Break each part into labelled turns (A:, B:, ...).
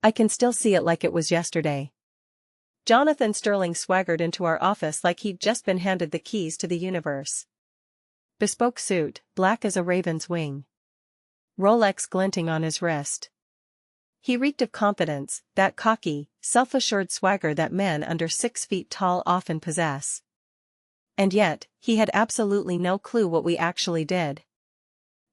A: I can still see it like it was yesterday. Jonathan Sterling swaggered into our office like he'd just been handed the keys to the universe. Bespoke suit, black as a raven's wing. Rolex glinting on his wrist. He reeked of confidence, that cocky, self-assured swagger that men under 6 feet tall often possess. And yet, he had absolutely no clue what we actually did.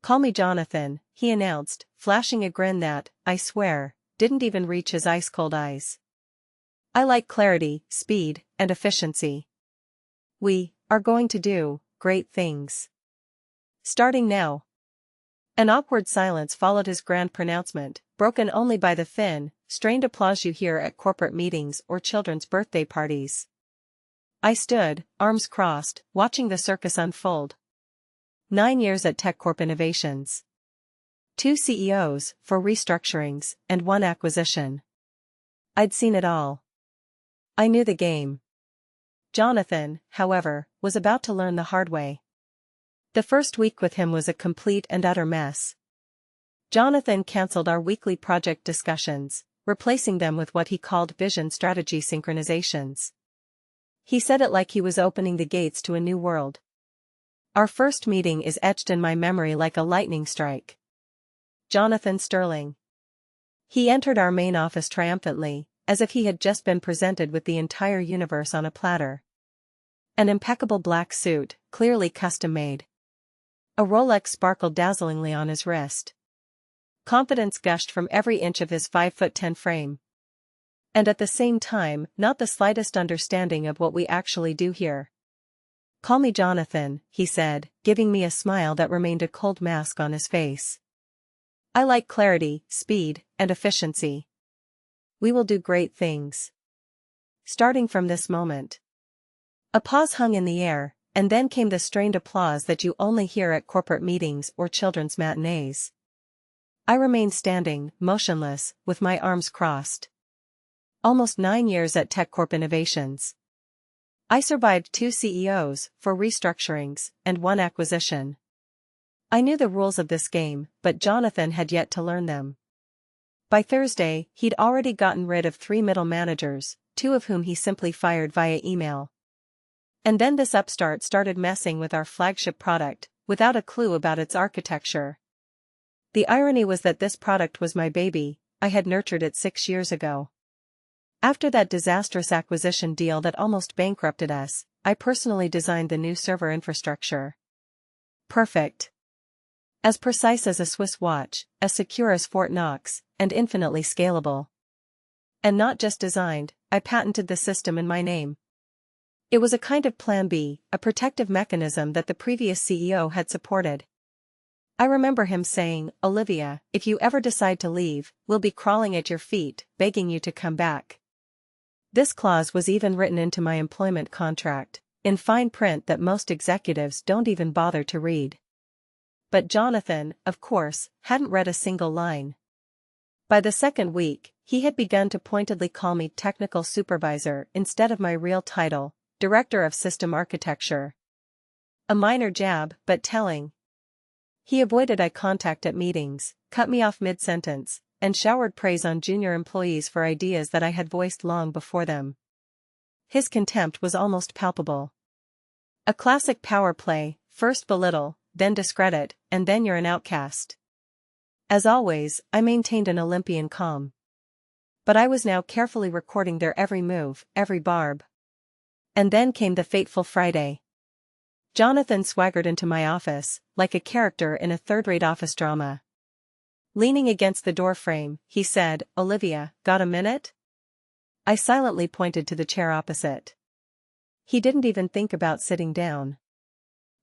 A: "Call me Jonathan," he announced, flashing a grin that, I swear, didn't even reach his ice-cold eyes. "I like clarity, speed, and efficiency. We are going to do great things. Starting now." An awkward silence followed his grand pronouncement, broken only by the thin, strained applause you hear at corporate meetings or children's birthday parties. I stood, arms crossed, watching the circus unfold. 9 years at TechCorp Innovations. 2 CEOs, 4 restructurings, and 1 acquisition. I'd seen it all. I knew the game. Jonathan, however, was about to learn the hard way. The first week with him was a complete and utter mess. Jonathan cancelled our weekly project discussions, replacing them with what he called vision strategy synchronizations. He said it like he was opening the gates to a new world. Our first meeting is etched in my memory like a lightning strike. Jonathan Sterling. He entered our main office triumphantly, as if he had just been presented with the entire universe on a platter. An impeccable black suit, clearly custom-made. A Rolex sparkled dazzlingly on his wrist. Confidence gushed from every inch of his 5'10" frame. And at the same time, not the slightest understanding of what we actually do here. "Call me Jonathan," he said, giving me a smile that remained a cold mask on his face. "I like clarity, speed, and efficiency. We will do great things. Starting from this moment." A pause hung in the air, and then came the strained applause that you only hear at corporate meetings or children's matinees. I remained standing, motionless, with my arms crossed. Almost 9 years at TechCorp Innovations. I survived 2 CEOs, 4 restructurings, and 1 acquisition. I knew the rules of this game, but Jonathan had yet to learn them. By Thursday, he'd already gotten rid of 3 middle managers, 2 of whom he simply fired via email. And then this upstart started messing with our flagship product, without a clue about its architecture. The irony was that this product was my baby. I had nurtured it 6 years ago. After that disastrous acquisition deal that almost bankrupted us, I personally designed the new server infrastructure. Perfect. As precise as a Swiss watch, as secure as Fort Knox, and infinitely scalable. And not just designed, I patented the system in my name. It was a kind of plan B, a protective mechanism that the previous CEO had supported. I remember him saying, "Olivia, if you ever decide to leave, we'll be crawling at your feet, begging you to come back." This clause was even written into my employment contract, in fine print that most executives don't even bother to read. But Jonathan, of course, hadn't read a single line. By the second week, he had begun to pointedly call me technical supervisor instead of my real title, Director of System Architecture. A minor jab, but telling. He avoided eye contact at meetings, cut me off mid-sentence, and showered praise on junior employees for ideas that I had voiced long before them. His contempt was almost palpable. A classic power play, first belittle, then discredit, and then you're an outcast. As always, I maintained an Olympian calm. But I was now carefully recording their every move, every barb. And then came the fateful Friday. Jonathan swaggered into my office, like a character in a third-rate office drama. Leaning against the doorframe, he said, "Olivia, got a minute?" I silently pointed to the chair opposite. He didn't even think about sitting down.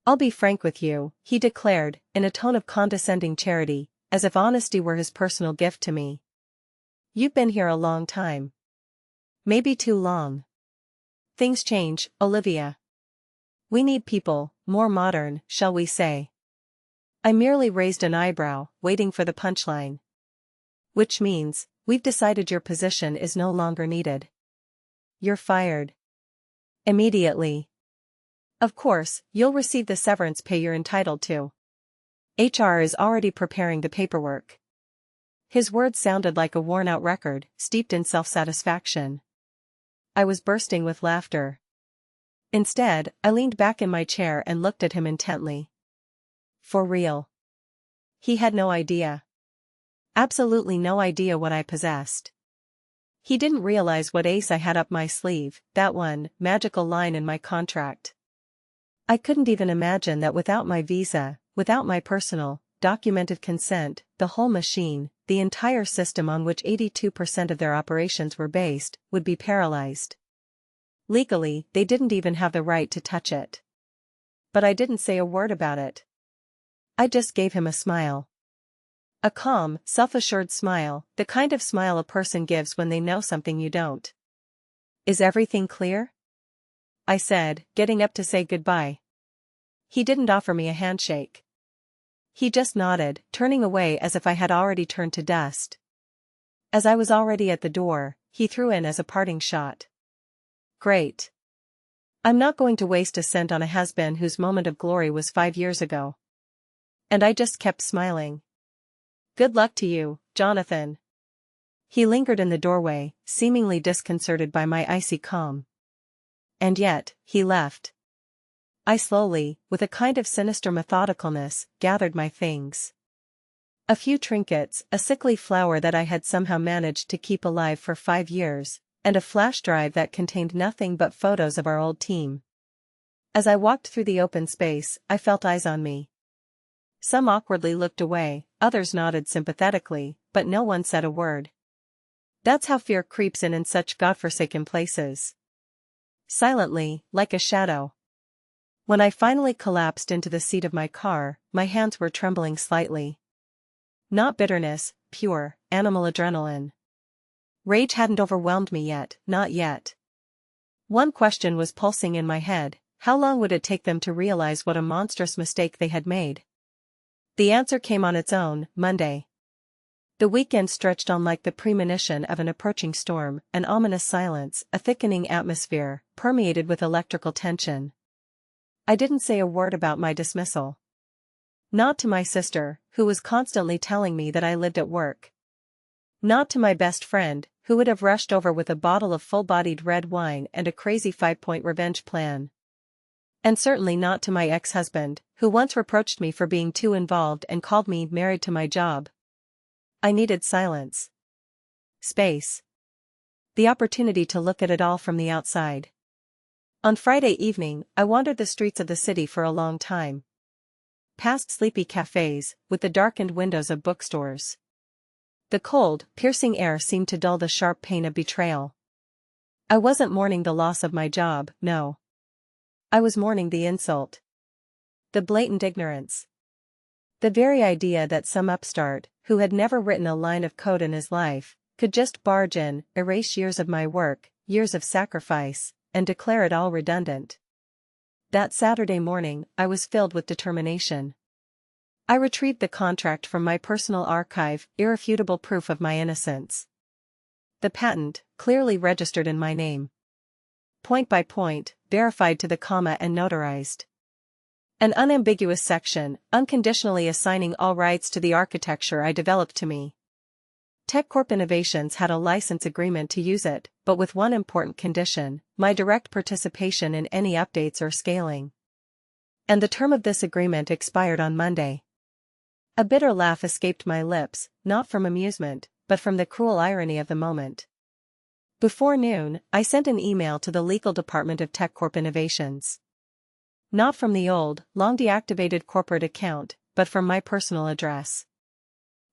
A: "I'll be frank with you," he declared, in a tone of condescending charity, as if honesty were his personal gift to me. "You've been here a long time. Maybe too long. Things change, Olivia. We need people, more modern, shall we say." I merely raised an eyebrow, waiting for the punchline. "Which means, we've decided your position is no longer needed. You're fired. Immediately. Of course, you'll receive the severance pay you're entitled to. HR is already preparing the paperwork." His words sounded like a worn-out record, steeped in self-satisfaction. I was bursting with laughter. Instead, I leaned back in my chair and looked at him intently. For real. He had no idea. Absolutely no idea what I possessed. He didn't realize what ace I had up my sleeve, that one magical line in my contract. I couldn't even imagine that without my visa, without my personal, documented consent, the whole machine, the entire system on which 82% of their operations were based, would be paralyzed. Legally, they didn't even have the right to touch it. But I didn't say a word about it. I just gave him a smile. A calm, self-assured smile, the kind of smile a person gives when they know something you don't. Is everything clear? I said, getting up to say goodbye. He didn't offer me a handshake. He just nodded, turning away as if I had already turned to dust. As I was already at the door, he threw in as a parting shot. Great. I'm not going to waste a cent on a has-been whose moment of glory was 5 years ago. And I just kept smiling. Good luck to you, Jonathan. He lingered in the doorway, seemingly disconcerted by my icy calm. And yet, he left. I slowly, with a kind of sinister methodicalness, gathered my things. A few trinkets, a sickly flower that I had somehow managed to keep alive for 5 years, and a flash drive that contained nothing but photos of our old team. As I walked through the open space, I felt eyes on me. Some awkwardly looked away, others nodded sympathetically, but no one said a word. That's how fear creeps in such godforsaken places. Silently, like a shadow. When I finally collapsed into the seat of my car, my hands were trembling slightly. Not bitterness, pure, animal adrenaline. Rage hadn't overwhelmed me yet, not yet. One question was pulsing in my head: how long would it take them to realize what a monstrous mistake they had made? The answer came on its own: Monday. The weekend stretched on like the premonition of an approaching storm, an ominous silence, a thickening atmosphere, permeated with electrical tension. I didn't say a word about my dismissal. Not to my sister, who was constantly telling me that I lived at work. Not to my best friend, who would have rushed over with a bottle of full-bodied red wine and a crazy 5-point revenge plan. And certainly not to my ex-husband, who once reproached me for being too involved and called me married to my job. I needed silence. Space. The opportunity to look at it all from the outside. On Friday evening, I wandered the streets of the city for a long time. Past sleepy cafes, with the darkened windows of bookstores. The cold, piercing air seemed to dull the sharp pain of betrayal. I wasn't mourning the loss of my job, no. I was mourning the insult. The blatant ignorance. The very idea that some upstart, who had never written a line of code in his life, could just barge in, erase years of my work, years of sacrifice, and declare it all redundant. That Saturday morning, I was filled with determination. I retrieved the contract from my personal archive, irrefutable proof of my innocence. The patent, clearly registered in my name. Point by point, verified to the comma and notarized. An unambiguous section, unconditionally assigning all rights to the architecture I developed to me. TechCorp Innovations had a license agreement to use it, but with one important condition: my direct participation in any updates or scaling. And the term of this agreement expired on Monday. A bitter laugh escaped my lips, not from amusement, but from the cruel irony of the moment. Before noon, I sent an email to the legal department of TechCorp Innovations. Not from the old, long-deactivated corporate account, but from my personal address.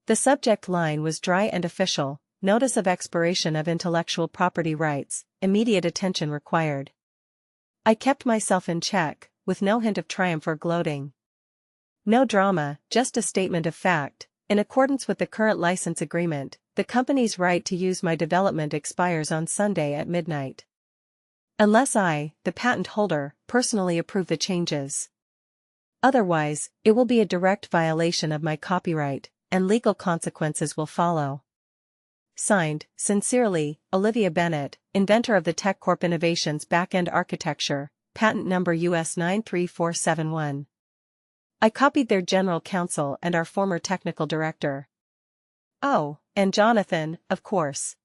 A: The subject line was dry and official: notice of expiration of intellectual property rights, immediate attention required. I kept myself in check, with no hint of triumph or gloating. No drama, just a statement of fact: in accordance with the current license agreement, the company's right to use my development expires on Sunday at midnight. Unless I, the patent holder, personally approve the changes. Otherwise, it will be a direct violation of my copyright, and legal consequences will follow. Signed, sincerely, Olivia Bennett, inventor of the TechCorp Innovations backend architecture, patent number US 93471. I copied their general counsel and our former technical director. Oh, and Jonathan, of course.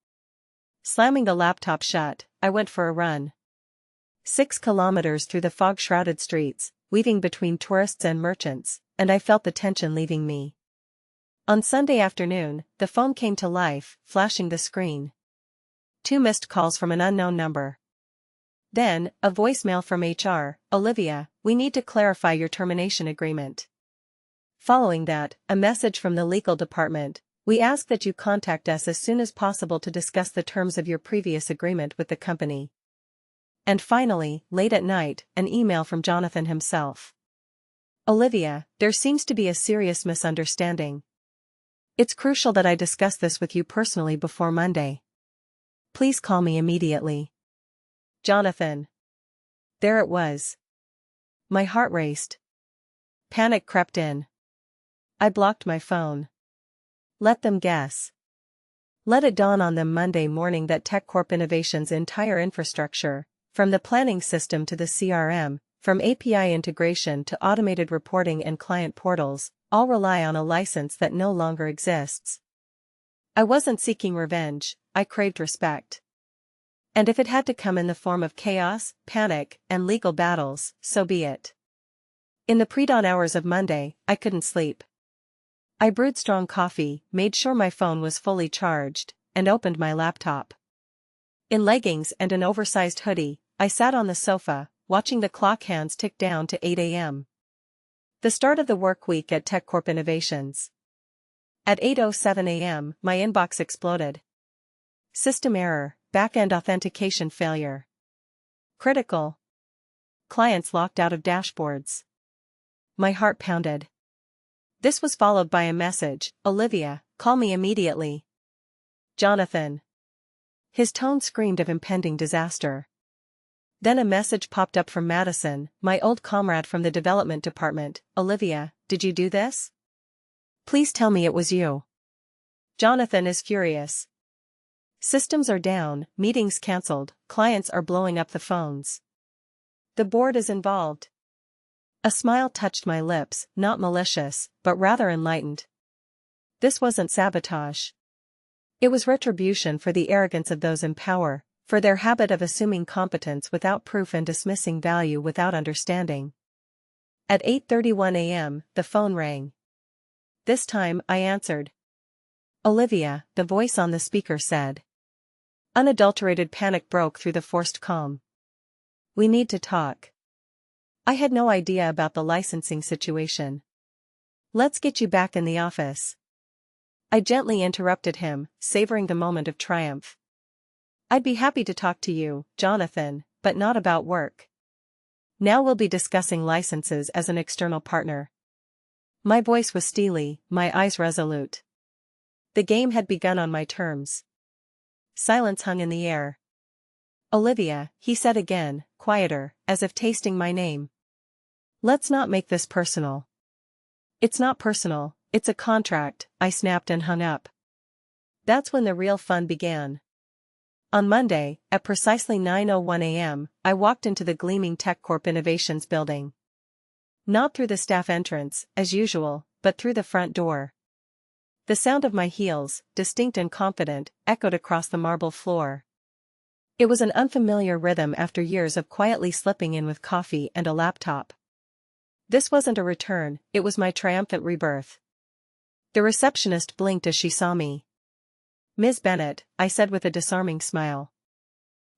A: Slamming the laptop shut, I went for a run. 6 kilometers through the fog-shrouded streets, weaving between tourists and merchants, and I felt the tension leaving me. On Sunday afternoon, the phone came to life, flashing the screen. 2 missed calls from an unknown number. Then, a voicemail from HR, "Olivia, we need to clarify your termination agreement." Following that, a message from the legal department, "We ask that you contact us as soon as possible to discuss the terms of your previous agreement with the company." And finally, late at night, an email from Jonathan himself. "Olivia, there seems to be a serious misunderstanding. It's crucial that I discuss this with you personally before Monday. Please call me immediately. Jonathan." There it was. My heart raced. Panic crept in. I blocked my phone. Let them guess. Let it dawn on them Monday morning that TechCorp Innovation's entire infrastructure, from the planning system to the CRM, from API integration to automated reporting and client portals, all rely on a license that no longer exists. I wasn't seeking revenge, I craved respect. And if it had to come in the form of chaos, panic, and legal battles, so be it. In the pre-dawn hours of Monday, I couldn't sleep. I brewed strong coffee, made sure my phone was fully charged, and opened my laptop. In leggings and an oversized hoodie, I sat on the sofa, watching the clock hands tick down to 8 a.m. The start of the work week at TechCorp Innovations. At 8:07 a.m., my inbox exploded. System error, back-end authentication failure. Critical. Clients locked out of dashboards. My heart pounded. This was followed by a message, "Olivia, call me immediately. Jonathan." His tone screamed of impending disaster. Then a message popped up from Madison, my old comrade from the development department, "Olivia, did you do this? Please tell me it was you. Jonathan is furious. Systems are down, meetings cancelled, clients are blowing up the phones. The board is involved." A smile touched my lips, not malicious, but rather enlightened. This wasn't sabotage. It was retribution for the arrogance of those in power, for their habit of assuming competence without proof and dismissing value without understanding. At 8:31 a.m., the phone rang. This time, I answered. "Olivia," the voice on the speaker said. Unadulterated panic broke through the forced calm. "We need to talk." I had no idea about the licensing situation. "Let's get you back in the office." I gently interrupted him, savoring the moment of triumph. "I'd be happy to talk to you, Jonathan, but not about work. Now we'll be discussing licenses as an external partner." My voice was steely, my eyes resolute. The game had begun on my terms. Silence hung in the air. "Olivia," he said again, quieter, as if tasting my name. "Let's not make this personal." "It's not personal, it's a contract," I snapped and hung up. That's when the real fun began. On Monday, at precisely 9:01 a.m., I walked into the gleaming TechCorp Innovations building. Not through the staff entrance, as usual, but through the front door. The sound of my heels, distinct and confident, echoed across the marble floor. It was an unfamiliar rhythm after years of quietly slipping in with coffee and a laptop. This wasn't a return, it was my triumphant rebirth. The receptionist blinked as she saw me. "Ms. Bennett," I said with a disarming smile.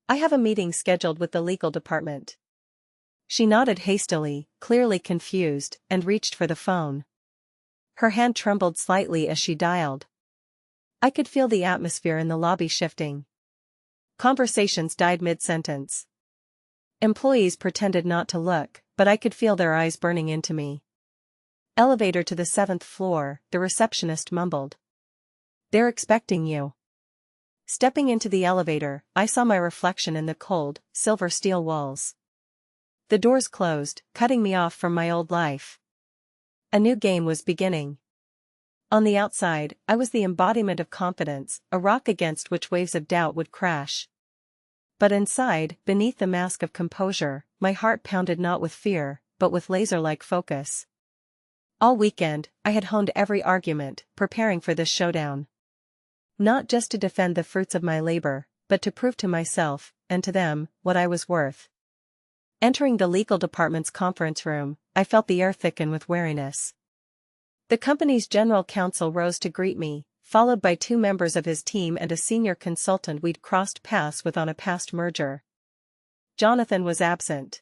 A: "I have a meeting scheduled with the legal department." She nodded hastily, clearly confused, and reached for the phone. Her hand trembled slightly as she dialed. I could feel the atmosphere in the lobby shifting. Conversations died mid-sentence. Employees pretended not to look, but I could feel their eyes burning into me. "Elevator to the 7th floor," the receptionist mumbled. "They're expecting you." Stepping into the elevator, I saw my reflection in the cold, silver steel walls. The doors closed, cutting me off from my old life. A new game was beginning. On the outside, I was the embodiment of confidence, a rock against which waves of doubt would crash. But inside, beneath the mask of composure, my heart pounded not with fear, but with laser-like focus. All weekend, I had honed every argument, preparing for this showdown. Not just to defend the fruits of my labor, but to prove to myself, and to them, what I was worth. Entering the legal department's conference room, I felt the air thicken with wariness. The company's general counsel rose to greet me, followed by 2 members of his team and a senior consultant we'd crossed paths with on a past merger. Jonathan was absent.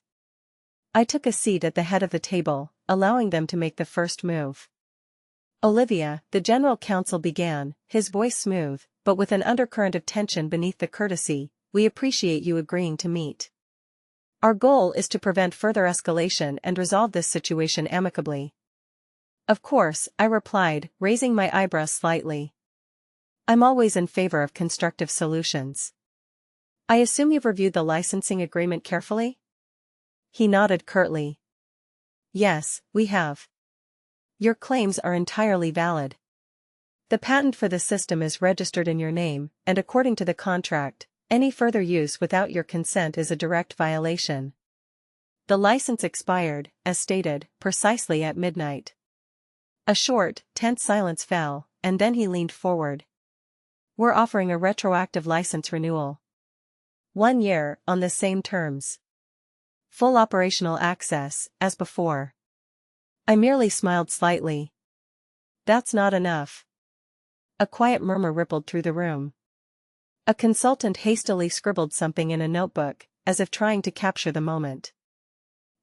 A: I took a seat at the head of the table, allowing them to make the first move. "Olivia," the general counsel began, his voice smooth, but with an undercurrent of tension beneath the courtesy, "we appreciate you agreeing to meet. Our goal is to prevent further escalation and resolve this situation amicably." "Of course," I replied, raising my eyebrows slightly. "I'm always in favor of constructive solutions." "I assume you've reviewed the licensing agreement carefully?" He nodded curtly. "Yes, we have. Your claims are entirely valid. The patent for the system is registered in your name, and according to the contract, any further use without your consent is a direct violation." The license expired, as stated, precisely at midnight. A short, tense silence fell, and then he leaned forward. "We're offering a retroactive license renewal. 1 year, on the same terms. Full operational access, as before." I merely smiled slightly. "That's not enough." A quiet murmur rippled through the room. A consultant hastily scribbled something in a notebook, as if trying to capture the moment.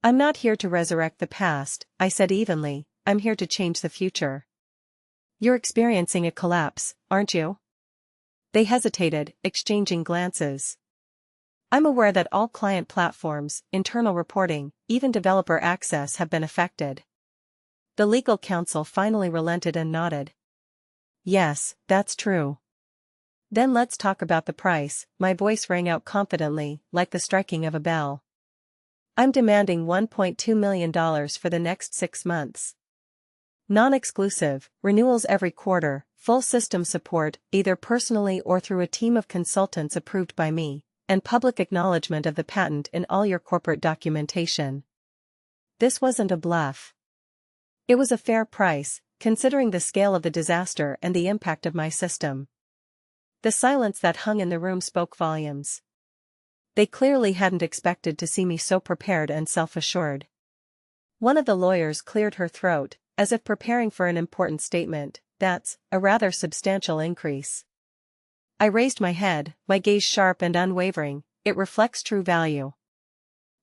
A: "I'm not here to resurrect the past," I said evenly, "I'm here to change the future." "You're experiencing a collapse, aren't you?" They hesitated, exchanging glances. "I'm aware that all client platforms, internal reporting, even developer access have been affected." The legal counsel finally relented and nodded. "Yes, that's true." "Then let's talk about the price," my voice rang out confidently, like the striking of a bell. "I'm demanding $1.2 million for the next 6 months. Non-exclusive, renewals every quarter, full system support, either personally or through a team of consultants approved by me, and public acknowledgement of the patent in all your corporate documentation." This wasn't a bluff. It was a fair price, considering the scale of the disaster and the impact of my system. The silence that hung in the room spoke volumes. They clearly hadn't expected to see me so prepared and self-assured. One of the lawyers cleared her throat, as if preparing for an important statement. "That's a rather substantial increase." I raised my head, my gaze sharp and unwavering. "It reflects true value.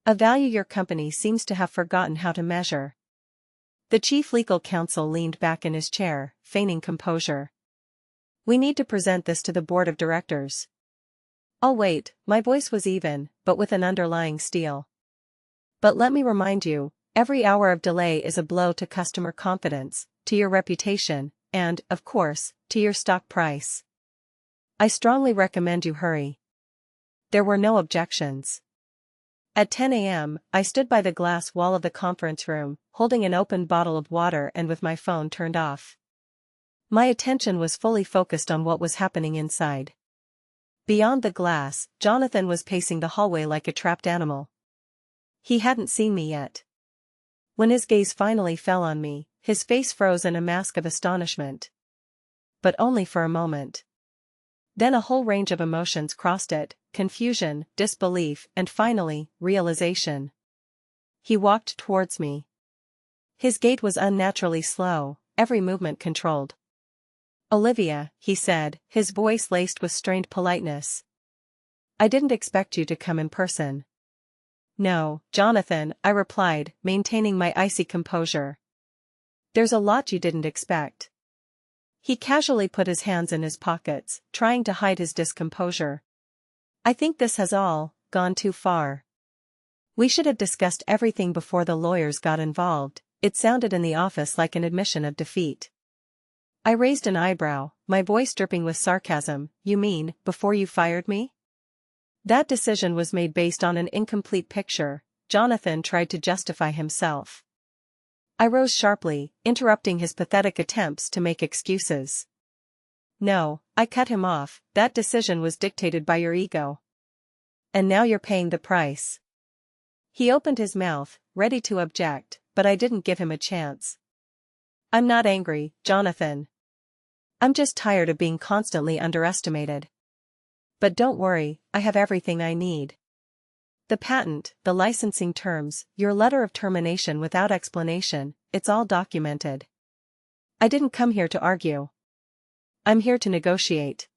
A: A value your company seems to have forgotten how to measure." The chief legal counsel leaned back in his chair, feigning composure. "We need to present this to the board of directors." "I'll wait," my voice was even, but with an underlying steel. "But let me remind you, every hour of delay is a blow to customer confidence, to your reputation, and, of course, to your stock price. I strongly recommend you hurry." There were no objections. At 10 a.m., I stood by the glass wall of the conference room, holding an open bottle of water and with my phone turned off. My attention was fully focused on what was happening inside. Beyond the glass, Jonathan was pacing the hallway like a trapped animal. He hadn't seen me yet. When his gaze finally fell on me, his face froze in a mask of astonishment. But only for a moment. Then a whole range of emotions crossed it: confusion, disbelief, and finally, realization. He walked towards me. His gait was unnaturally slow, every movement controlled. "Olivia," he said, his voice laced with strained politeness. "I didn't expect you to come in person." "No, Jonathan," I replied, maintaining my icy composure. "There's a lot you didn't expect." He casually put his hands in his pockets, trying to hide his discomposure. "I think this has all gone too far. We should have discussed everything before the lawyers got involved." It sounded in the office like an admission of defeat. I raised an eyebrow, my voice dripping with sarcasm. "You mean, before you fired me?" "That decision was made based on an incomplete picture," Jonathan tried to justify himself. I rose sharply, interrupting his pathetic attempts to make excuses. "No," I cut him off, "that decision was dictated by your ego. And now you're paying the price." He opened his mouth, ready to object, but I didn't give him a chance. "I'm not angry, Jonathan. I'm just tired of being constantly underestimated. But don't worry, I have everything I need. The patent, the licensing terms, your letter of termination without explanation, it's all documented. I didn't come here to argue. I'm here to negotiate.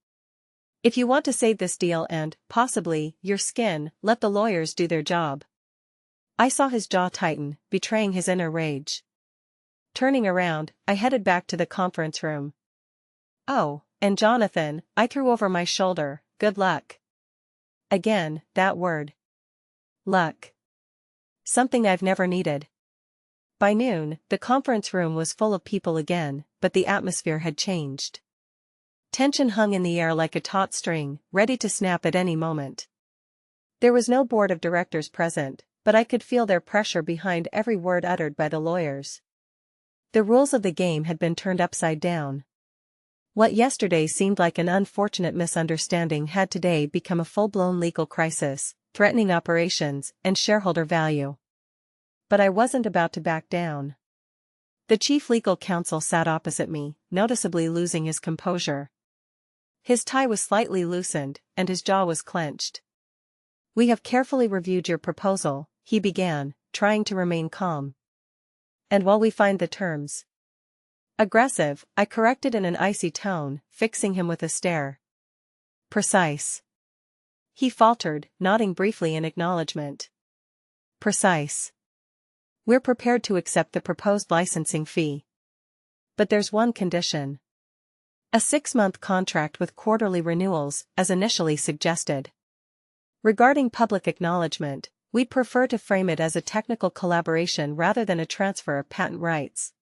A: If you want to save this deal and, possibly, your skin, let the lawyers do their job. I saw his jaw tighten, betraying his inner rage. Turning around, I headed back to the conference room. Oh, and Jonathan, I threw over my shoulder, good luck. Again, that word. Luck. Something I've never needed. By noon, the conference room was full of people again, but the atmosphere had changed. Tension hung in the air like a taut string, ready to snap at any moment. There was no board of directors present, but I could feel their pressure behind every word uttered by the lawyers. The rules of the game had been turned upside down. What yesterday seemed like an unfortunate misunderstanding had today become a full-blown legal crisis, threatening operations and shareholder value. But I wasn't about to back down. The chief legal counsel sat opposite me, noticeably losing his composure. His tie was slightly loosened, and his jaw was clenched. "We have carefully reviewed your proposal," he began, trying to remain calm. "And while we find the terms aggressive," I corrected in an icy tone, fixing him with a stare. "Precise." He faltered, nodding briefly in acknowledgement. "Precise. We're prepared to accept the proposed licensing fee. But there's one condition. A 6-month contract with quarterly renewals, as initially suggested. Regarding public acknowledgement, we'd prefer to frame it as a technical collaboration rather than a transfer of patent rights."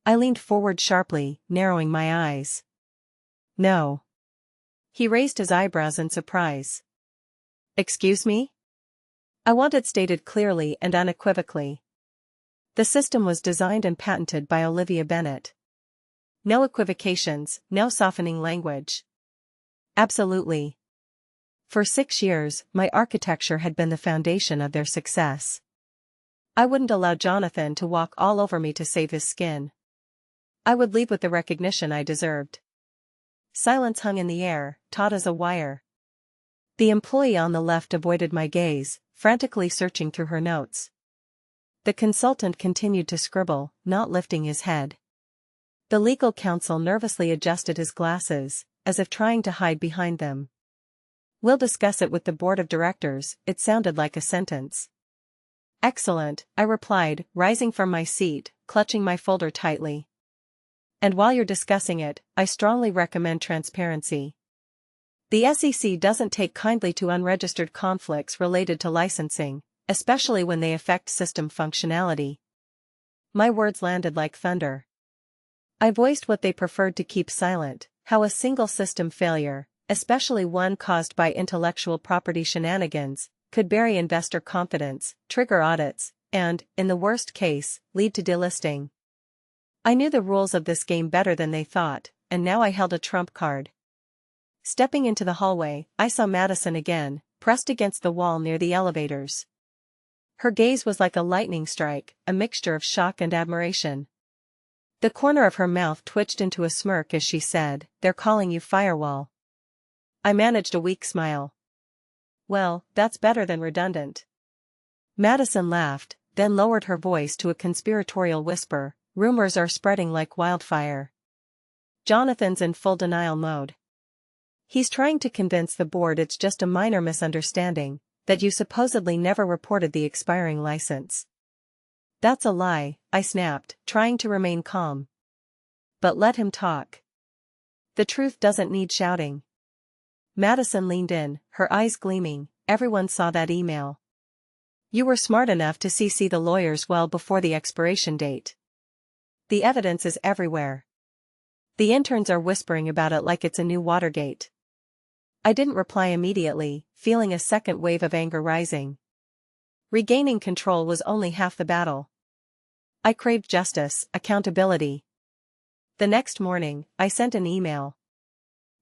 A: I leaned forward sharply, narrowing my eyes. "No." He raised his eyebrows in surprise. "Excuse me?" "I want it stated clearly and unequivocally. The system was designed and patented by Olivia Bennett. No equivocations, no softening language." "Absolutely. For 6 years, my architecture had been the foundation of their success. I wouldn't allow Jonathan to walk all over me to save his skin. I would leave with the recognition I deserved." Silence hung in the air, taut as a wire. The employee on the left avoided my gaze, frantically searching through her notes. The consultant continued to scribble, not lifting his head. The legal counsel nervously adjusted his glasses, as if trying to hide behind them. "We'll discuss it with the board of directors," it sounded like a sentence. "Excellent," I replied, rising from my seat, clutching my folder tightly. "And while you're discussing it, I strongly recommend transparency. The SEC doesn't take kindly to unregistered conflicts related to licensing, especially when they affect system functionality." My words landed like thunder. I voiced what they preferred to keep silent: how a single system failure, especially one caused by intellectual property shenanigans, could bury investor confidence, trigger audits, and, in the worst case, lead to delisting. I knew the rules of this game better than they thought, and now I held a trump card. Stepping into the hallway, I saw Madison again, pressed against the wall near the elevators. Her gaze was like a lightning strike, a mixture of shock and admiration. The corner of her mouth twitched into a smirk as she said, "They're calling you Firewall." I managed a weak smile. "Well, that's better than redundant." Madison laughed, then lowered her voice to a conspiratorial whisper, "Rumors are spreading like wildfire. Jonathan's in full denial mode. He's trying to convince the board it's just a minor misunderstanding, that you supposedly never reported the expiring license." "That's a lie," I snapped, trying to remain calm. "But let him talk. The truth doesn't need shouting." Madison leaned in, her eyes gleaming. "Everyone saw that email. You were smart enough to CC the lawyers well before the expiration date. The evidence is everywhere. The interns are whispering about it like it's a new Watergate." I didn't reply immediately, feeling a second wave of anger rising. Regaining control was only half the battle. I craved justice, accountability. The next morning, I sent an email.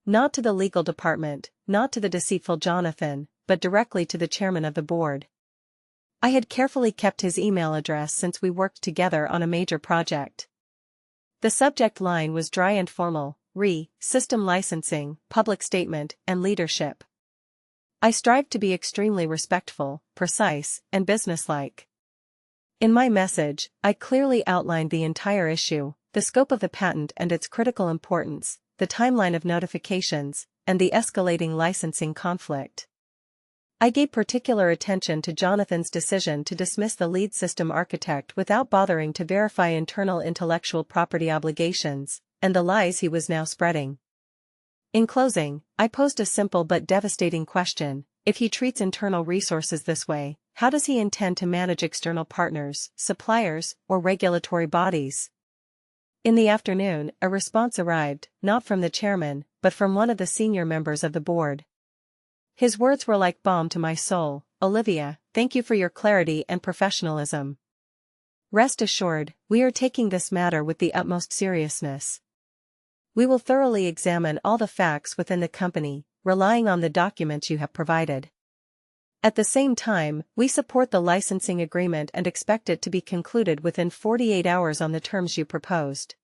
A: Not to the legal department, not to the deceitful Jonathan, but directly to the chairman of the board. I had carefully kept his email address since we worked together on a major project. The subject line was dry and formal: system licensing, public statement, and leadership. I strived to be extremely respectful, precise, and businesslike. In my message, I clearly outlined the entire issue, the scope of the patent and its critical importance, the timeline of notifications, and the escalating licensing conflict. I gave particular attention to Jonathan's decision to dismiss the lead system architect without bothering to verify internal intellectual property obligations, and the lies he was now spreading. In closing, I posed a simple but devastating question: if he treats internal resources this way, how does he intend to manage external partners, suppliers, or regulatory bodies? In the afternoon, a response arrived, not from the chairman, but from one of the senior members of the board. His words were like balm to my soul: "Olivia, thank you for your clarity and professionalism. Rest assured, we are taking this matter with the utmost seriousness. We will thoroughly examine all the facts within the company, relying on the documents you have provided. At the same time, we support the licensing agreement and expect it to be concluded within 48 hours on the terms you proposed.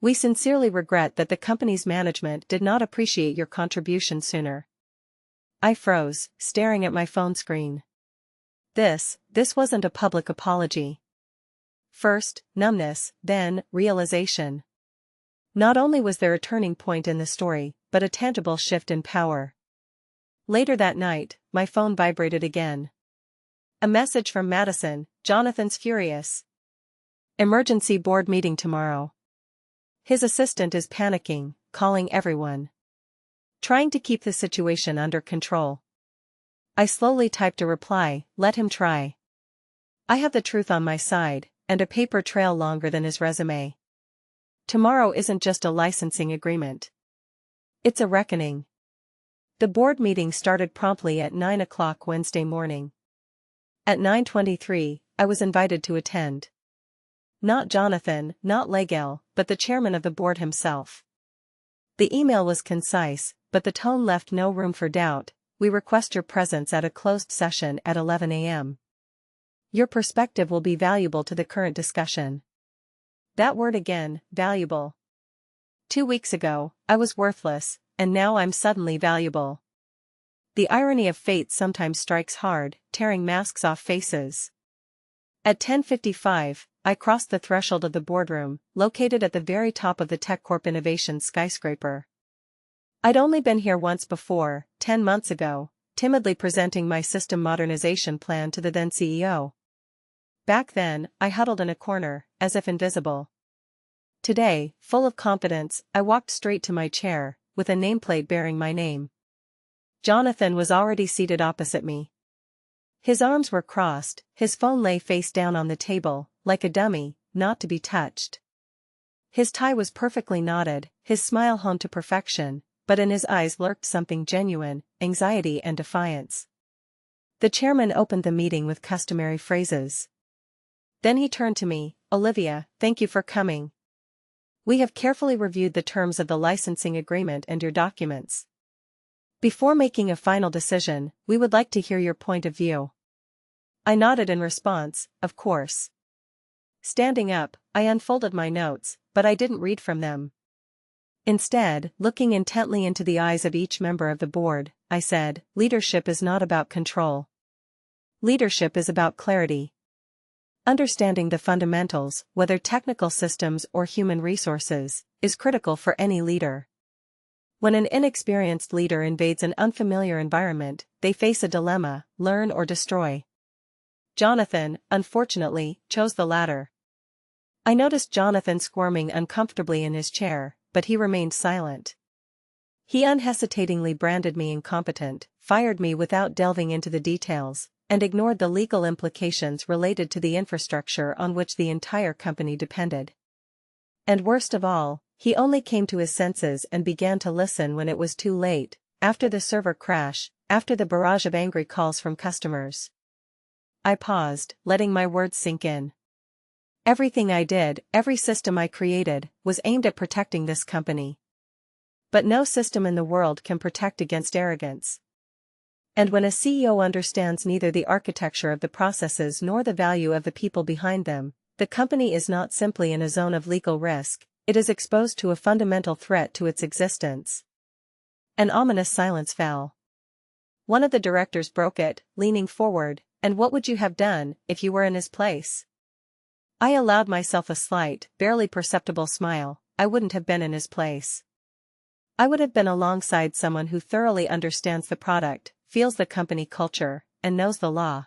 A: We sincerely regret that the company's management did not appreciate your contribution sooner." I froze, staring at my phone screen. This wasn't a public apology. First, numbness, then, realization. Not only was there a turning point in the story, but a tangible shift in power. Later that night, my phone vibrated again. A message from Madison: "Jonathan's furious. Emergency board meeting tomorrow. His assistant is panicking, calling everyone. Trying to keep the situation under control." I slowly typed a reply: "Let him try. I have the truth on my side, and a paper trail longer than his resume. Tomorrow isn't just a licensing agreement. It's a reckoning." The board meeting started promptly at 9 o'clock Wednesday morning. At 9:23, I was invited to attend. Not Jonathan, not Legel, but the chairman of the board himself. The email was concise, but the tone left no room for doubt: "We request your presence at a closed session at 11 a.m. Your perspective will be valuable to the current discussion." That word again, valuable. 2 weeks ago, I was worthless, and now I'm suddenly valuable. The irony of fate sometimes strikes hard, tearing masks off faces. At 10:55, I crossed the threshold of the boardroom, located at the very top of the TechCorp Innovation skyscraper. I'd only been here once before, 10 months ago, timidly presenting my system modernization plan to the then CEO. Back then, I huddled in a corner, as if invisible. Today, full of confidence, I walked straight to my chair, with a nameplate bearing my name. Jonathan was already seated opposite me. His arms were crossed, his phone lay face down on the table, like a dummy, not to be touched. His tie was perfectly knotted, his smile honed to perfection, but in his eyes lurked something genuine: anxiety and defiance. The chairman opened the meeting with customary phrases. Then he turned to me: "Olivia, thank you for coming. We have carefully reviewed the terms of the licensing agreement and your documents. Before making a final decision, we would like to hear your point of view." I nodded in response: "Of course." Standing up, I unfolded my notes, but I didn't read from them. Instead, looking intently into the eyes of each member of the board, I said, "Leadership is not about control. Leadership is about clarity. Understanding the fundamentals, whether technical systems or human resources, is critical for any leader. When an inexperienced leader invades an unfamiliar environment, they face a dilemma: learn or destroy. Jonathan, unfortunately, chose the latter." I noticed Jonathan squirming uncomfortably in his chair, but he remained silent. He unhesitatingly branded me incompetent, fired me without delving into the details, and ignored the legal implications related to the infrastructure on which the entire company depended. And worst of all, he only came to his senses and began to listen when it was too late, after the server crash, after the barrage of angry calls from customers. I paused, letting my words sink in. Everything I did, every system I created, was aimed at protecting this company. But no system in the world can protect against arrogance. And when a CEO understands neither the architecture of the processes nor the value of the people behind them, the company is not simply in a zone of legal risk, It is exposed to a fundamental threat to its existence. An ominous silence fell. One of the directors broke it, leaning forward. And what would you have done if you were in his place? I allowed myself a slight, barely perceptible smile. I wouldn't have been in his place. I would have been alongside someone who thoroughly understands the product, feels the company culture, and knows the law.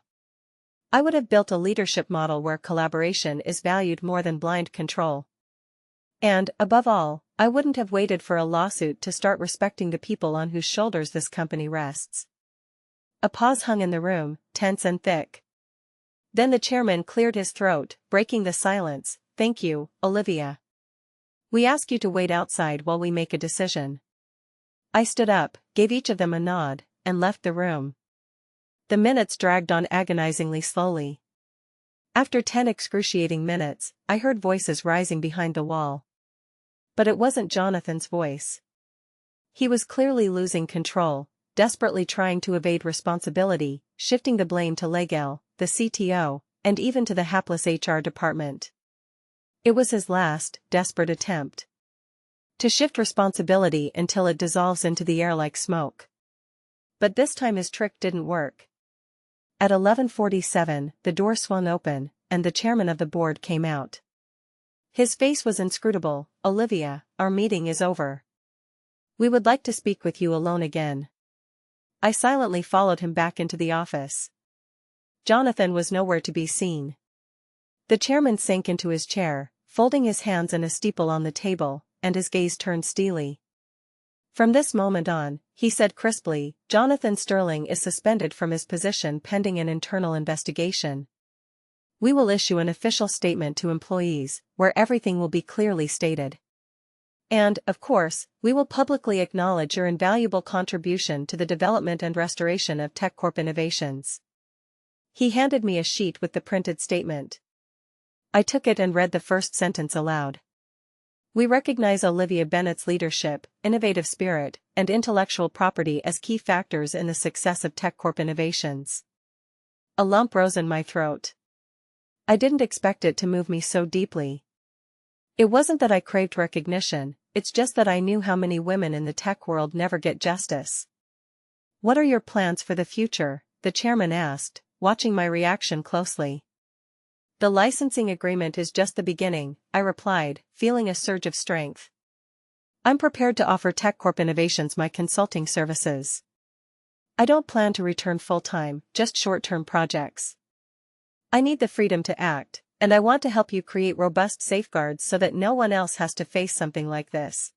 A: I would have built a leadership model where collaboration is valued more than blind control. And, above all, I wouldn't have waited for a lawsuit to start respecting the people on whose shoulders this company rests. A pause hung in the room, tense and thick. Then the chairman cleared his throat, breaking the silence. Thank you, Olivia. We ask you to wait outside while we make a decision. I stood up, gave each of them a nod, and left the room. The minutes dragged on agonizingly slowly. After 10 excruciating minutes, I heard voices rising behind the wall. But it wasn't Jonathan's voice. He was clearly losing control, desperately trying to evade responsibility, shifting the blame to Legal, the CTO, and even to the hapless HR department. It was his last, desperate attempt to shift responsibility until it dissolves into the air like smoke. But this time his trick didn't work. At 11:47, the door swung open, and the chairman of the board came out. His face was inscrutable. Olivia, our meeting is over. We would like to speak with you alone again. I silently followed him back into the office. Jonathan was nowhere to be seen. The chairman sank into his chair, folding his hands in a steeple on the table, and his gaze turned steely. From this moment on, he said crisply, Jonathan Sterling is suspended from his position pending an internal investigation. We will issue an official statement to employees, where everything will be clearly stated. And, of course, we will publicly acknowledge your invaluable contribution to the development and restoration of TechCorp innovations. He handed me a sheet with the printed statement. I took it and read the first sentence aloud. We recognize Olivia Bennett's leadership, innovative spirit, and intellectual property as key factors in the success of TechCorp innovations. A lump rose in my throat. I didn't expect it to move me so deeply. It wasn't that I craved recognition, it's just that I knew how many women in the tech world never get justice. What are your plans for the future? The chairman asked, watching my reaction closely. The licensing agreement is just the beginning, I replied, feeling a surge of strength. I'm prepared to offer TechCorp Innovations my consulting services. I don't plan to return full-time, just short-term projects. I need the freedom to act, and I want to help you create robust safeguards so that no one else has to face something like this.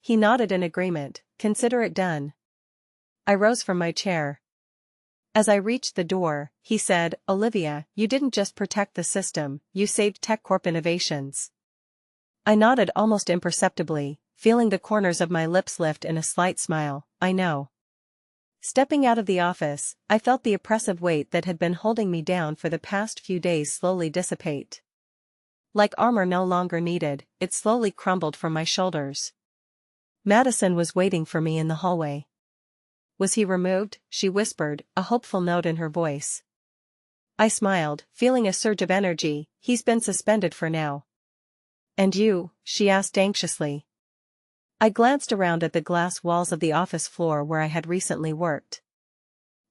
A: He nodded in agreement. Consider it done. I rose from my chair. As I reached the door, he said, Olivia, you didn't just protect the system, you saved TechCorp Innovations. I nodded almost imperceptibly, feeling the corners of my lips lift in a slight smile. I know. Stepping out of the office, I felt the oppressive weight that had been holding me down for the past few days slowly dissipate. Like armor no longer needed, it slowly crumbled from my shoulders. Madison was waiting for me in the hallway. Was he removed? She whispered, a hopeful note in her voice. I smiled, feeling a surge of energy. He's been suspended for now. And you? She asked anxiously. I glanced around at the glass walls of the office floor where I had recently worked.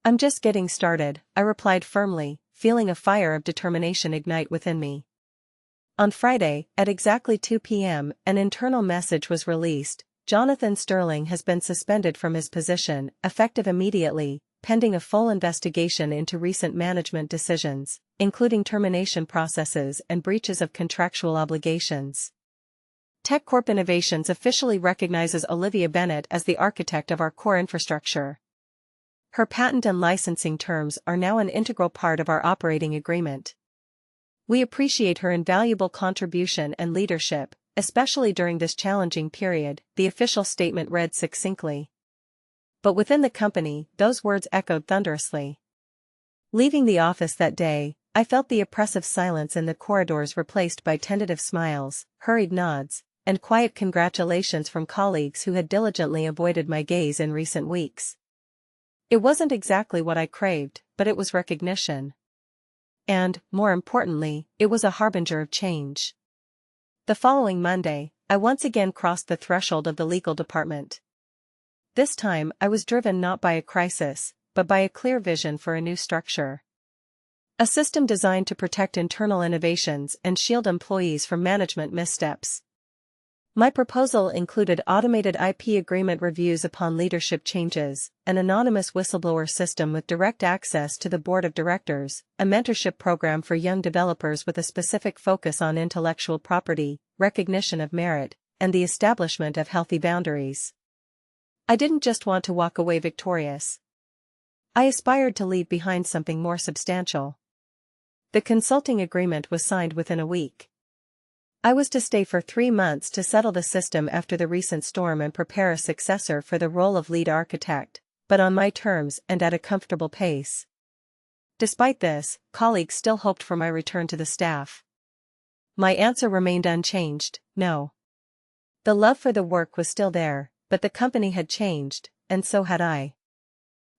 A: I'm just getting started, I replied firmly, feeling a fire of determination ignite within me. On Friday, at exactly 2 p.m., an internal message was released. Jonathan Sterling has been suspended from his position, effective immediately, pending a full investigation into recent management decisions, including termination processes and breaches of contractual obligations. TechCorp Innovations officially recognizes Olivia Bennett as the architect of our core infrastructure. Her patent and licensing terms are now an integral part of our operating agreement. We appreciate her invaluable contribution and leadership, especially during this challenging period, the official statement read succinctly. But within the company, those words echoed thunderously. Leaving the office that day, I felt the oppressive silence in the corridors replaced by tentative smiles, hurried nods, and quiet congratulations from colleagues who had diligently avoided my gaze in recent weeks. It wasn't exactly what I craved, but it was recognition. And, more importantly, it was a harbinger of change. The following Monday, I once again crossed the threshold of the legal department. This time I was driven not by a crisis, but by a clear vision for a new structure. A system designed to protect internal innovations and shield employees from management missteps. My proposal included automated IP agreement reviews upon leadership changes, an anonymous whistleblower system with direct access to the board of directors, a mentorship program for young developers with a specific focus on intellectual property, recognition of merit, and the establishment of healthy boundaries. I didn't just want to walk away victorious. I aspired to leave behind something more substantial. The consulting agreement was signed within a week. I was to stay for 3 months to settle the system after the recent storm and prepare a successor for the role of lead architect, but on my terms and at a comfortable pace. Despite this, colleagues still hoped for my return to the staff. My answer remained unchanged: no. The love for the work was still there, but the company had changed, and so had I.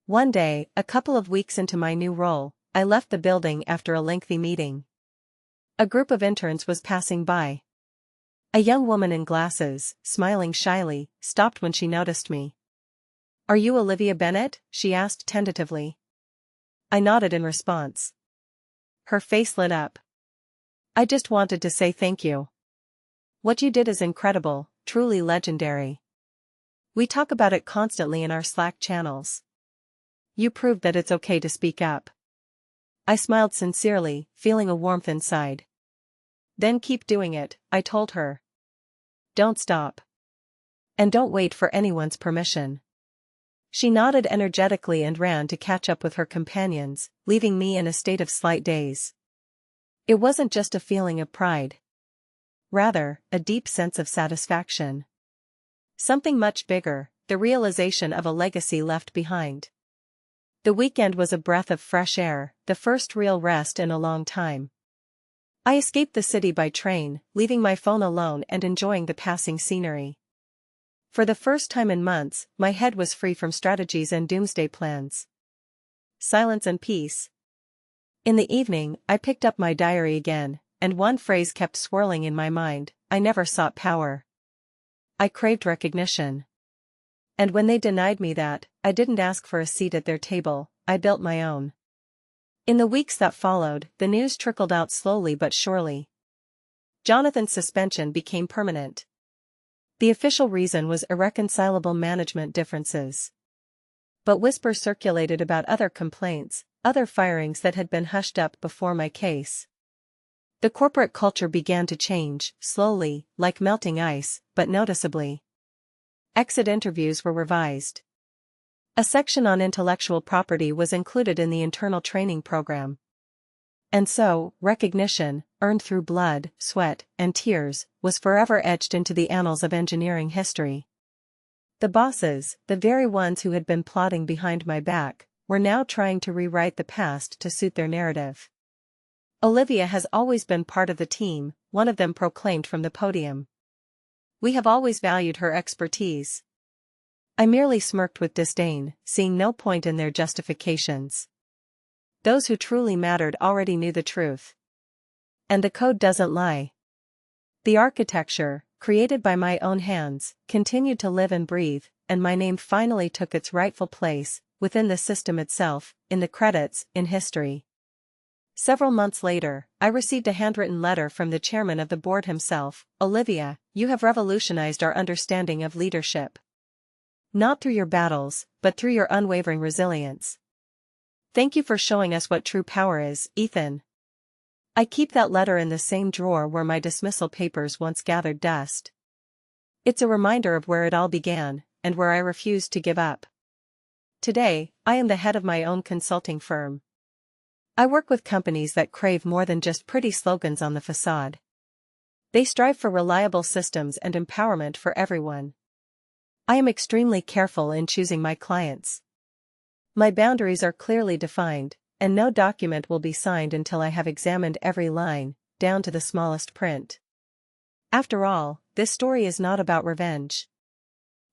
A: One day, a couple of weeks into my new role, I left the building after a lengthy meeting. A group of interns was passing by. A young woman in glasses, smiling shyly, stopped when she noticed me. "Are you Olivia Bennett?" she asked tentatively. I nodded in response. Her face lit up. "I just wanted to say thank you. What you did is incredible, truly legendary. We talk about it constantly in our Slack channels. You proved that it's okay to speak up." I smiled sincerely, feeling a warmth inside. "Then keep doing it," I told her. "Don't stop. And don't wait for anyone's permission." She nodded energetically and ran to catch up with her companions, leaving me in a state of slight daze. It wasn't just a feeling of pride. Rather, a deep sense of satisfaction. Something much bigger, the realization of a legacy left behind. The weekend was a breath of fresh air, the first real rest in a long time. I escaped the city by train, leaving my phone alone and enjoying the passing scenery. For the first time in months, my head was free from strategies and doomsday plans. Silence and peace. In the evening, I picked up my diary again, and one phrase kept swirling in my mind: I never sought power. I craved recognition. And when they denied me that, I didn't ask for a seat at their table, I built my own. In the weeks that followed, the news trickled out slowly but surely. Jonathan's suspension became permanent. The official reason was irreconcilable management differences. But whispers circulated about other complaints, other firings that had been hushed up before my case. The corporate culture began to change, slowly, like melting ice, but noticeably. Exit interviews were revised. A section on intellectual property was included in the internal training program. And so, recognition, earned through blood, sweat, and tears, was forever etched into the annals of engineering history. The bosses, the very ones who had been plotting behind my back, were now trying to rewrite the past to suit their narrative. "Olivia has always been part of the team," one of them proclaimed from the podium. "We have always valued her expertise." I merely smirked with disdain, seeing no point in their justifications. Those who truly mattered already knew the truth. And the code doesn't lie. The architecture, created by my own hands, continued to live and breathe, and my name finally took its rightful place, within the system itself, in the credits, in history. Several months later, I received a handwritten letter from the chairman of the board himself: "Olivia, you have revolutionized our understanding of leadership. Not through your battles, but through your unwavering resilience. Thank you for showing us what true power is, Ethan." I keep that letter in the same drawer where my dismissal papers once gathered dust. It's a reminder of where it all began, and where I refused to give up. Today, I am the head of my own consulting firm. I work with companies that crave more than just pretty slogans on the facade. They strive for reliable systems and empowerment for everyone. I am extremely careful in choosing my clients. My boundaries are clearly defined, and no document will be signed until I have examined every line, down to the smallest print. After all, this story is not about revenge.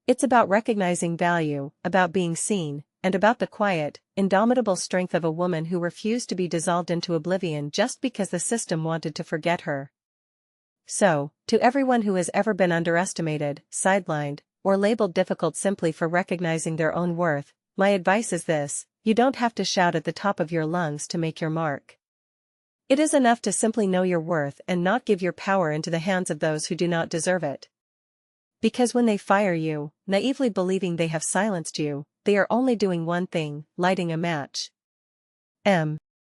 A: It's about recognizing value, about being seen, and about the quiet, indomitable strength of a woman who refused to be dissolved into oblivion just because the system wanted to forget her. So, to everyone who has ever been underestimated, sidelined, or labeled difficult simply for recognizing their own worth, my advice is this: you don't have to shout at the top of your lungs to make your mark. It is enough to simply know your worth and not give your power into the hands of those who do not deserve it. Because when they fire you, naively believing they have silenced you, they are only doing one thing: lighting a match.